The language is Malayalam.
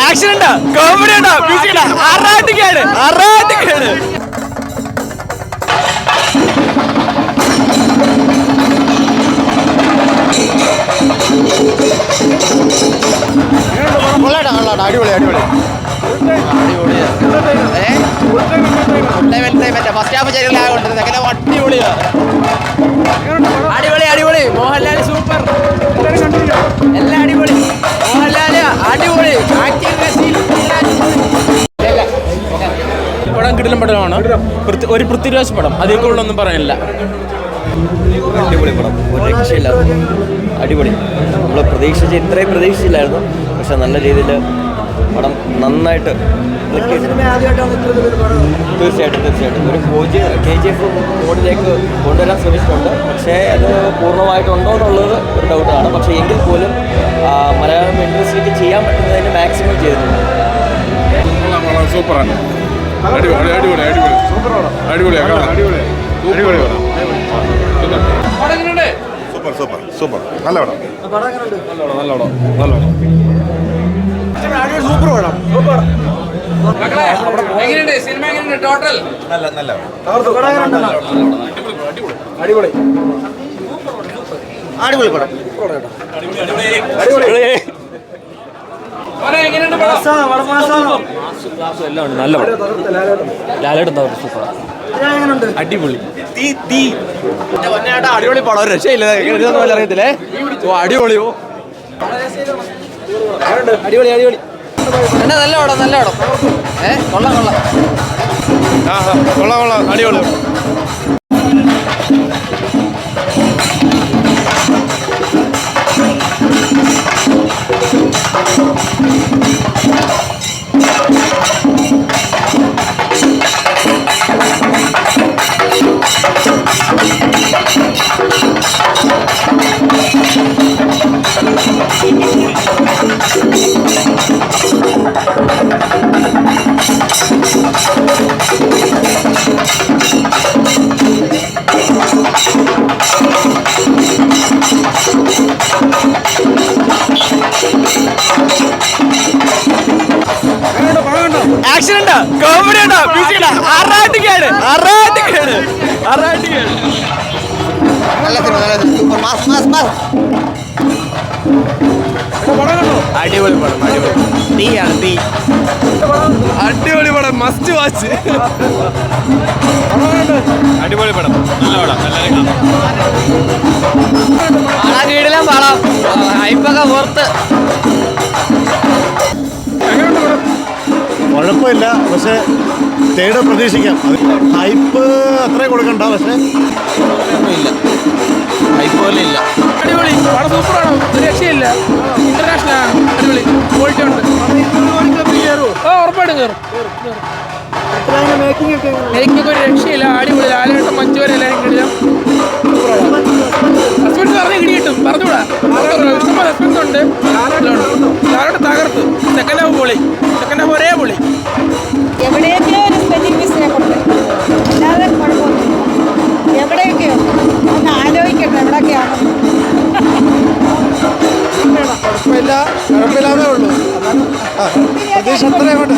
ആക്ഷൻ ഉണ്ടോ, കോമഡി ഉണ്ടോ, മ്യൂസിക് ഉണ്ടോ, അറാട്ടിക്കാണ്. അടിപൊളി അടിപൊളി ഫസ്റ്റ് ഹാഫ് ശരിയാകൊണ്ട് അടിപൊളി അടിപൊളി. മോഹൻലാൽ സൂപ്പർ, എല്ലാം അടിപൊളി. മോഹൻലാൽ അടിപൊളി ആക്ടിങ്. പടം കിടിലൻ പടമാണ്, ഒരു പൃഥ്വിരാജ് പടം, അതിൽ കൂടുതലൊന്നും പറയാനില്ല. അടിപൊളി പടം, ഒരു രക്ഷയില്ല, അടിപൊളി. നമ്മൾ ഇത്രയും പ്രതീക്ഷിച്ചില്ലായിരുന്നു, പക്ഷെ നല്ല രീതിയിൽ പടം നന്നായിട്ട് തീർച്ചയായിട്ടും ഒരു KGF മോഡിലേക്ക് കൊണ്ടുവരാൻ ശ്രമിച്ചിട്ടുണ്ട്. പക്ഷേ അത് പൂർണ്ണമായിട്ടുണ്ടോ എന്നുള്ളത് ഒരു ഡൗട്ടാണ്. പക്ഷേ എങ്കിൽ പോലും മലയാളം ഇൻഡസ്ട്രിക്ക് ചെയ്യാൻ പറ്റുന്നതിന് മാക്സിമം ചെയ്തിട്ടുണ്ട്. സൂപ്പറാണ്, അടിപൊളി അടിപൊളി അടിപൊളി സൂപ്പർ സൂപ്പർ സൂപ്പർ നല്ല പടം. സൂപ്പർ പടം. എങ്ങനെയുണ്ട് സിനിമ, എങ്ങനെയുണ്ട് ടോട്ടൽ? നല്ല അടിപൊളി അടിപൊളി പടം. എങ്ങനെയുണ്ട് എല്ലാം ഉണ്ട്, നല്ല പടം. ലാലേട്ടൻ സൂപ്പർ, അടിപൊളി. അടിപൊളി പടം, ഒരു രക്ഷയില്ല. അറിയത്തില്ലേ, അടിപൊളി അടിപൊളി അടിപൊളി. നല്ല പടം, നല്ല പടം. കൊള്ളാം അടിപൊളി. ആക്ഷൻ ഉണ്ടോ, കോമഡി ഉണ്ടോ, മ്യൂസിക് ഉണ്ടോ, അറാട്ടിക്കാണ്. നല്ല സിനിമ, നല്ല സൂപ്പർ മാസ്. അടിപൊളി പടം, അടിപൊളി പടം, മസ്റ്റ് വാച്ച്. അടിപൊളി പടം, നല്ല പടം, കിടിലൻ പടം, ഹൈപ്പൊക്കെ പുറത്ത്. കുഴപ്പമില്ല, പക്ഷേ തേട് പ്രതീക്ഷിക്കാം. ഹൈപ്പ് അത്രയും കൊടുക്കണ്ട, പക്ഷേ ഇല്ല, ഹൈപ്പ് പോലെ ഇല്ല. അടിപൊളി പടം, സൂപ്പറാണ്, ഒരു രക്ഷയില്ല. ഇന്റർനാഷണൽ ആണ്, അടിപൊളി ക്വാളിറ്റി ഉണ്ട്. ഉറപ്പായിട്ടും കയറും. മേക്കിംഗ് ഒക്കെ ഒരു രക്ഷയില്ല, അടിപൊളി. ലാലേട്ടൻ മഞ്ജു വരെ എല്ലാവരും കിടിലം. സസ്പെൻസ് പറഞ്ഞ് കിടി കിട്ടും, പറഞ്ഞുകൂടാ. ഇഷ്ടംപോലെ സസ്പെൻസ് ഉണ്ട്. ലാലേട്ടൻ തകർത്ത്. സെക്കൻഡ് ഹാഫ് പൊളി, സെക്കൻഡ് ഹാഫ് ഒരേ പൊളി. എവിടെയൊക്കെയോ ഒരു സ്പെല്ലിംഗ് മിസ്റ്റേക്ക് ഉണ്ട്, അല്ലാതെ കുഴപ്പമൊന്നുമില്ല. എവിടെയൊക്കെയോ ഒന്ന് ആലോചിക്കട്ടെ എവിടെയൊക്കെയാണെന്ന്. കുഴപ്പമില്ലാതെ ഉള്ളൂ. പ്രതീക്ഷ അത്രയും കൊണ്ട്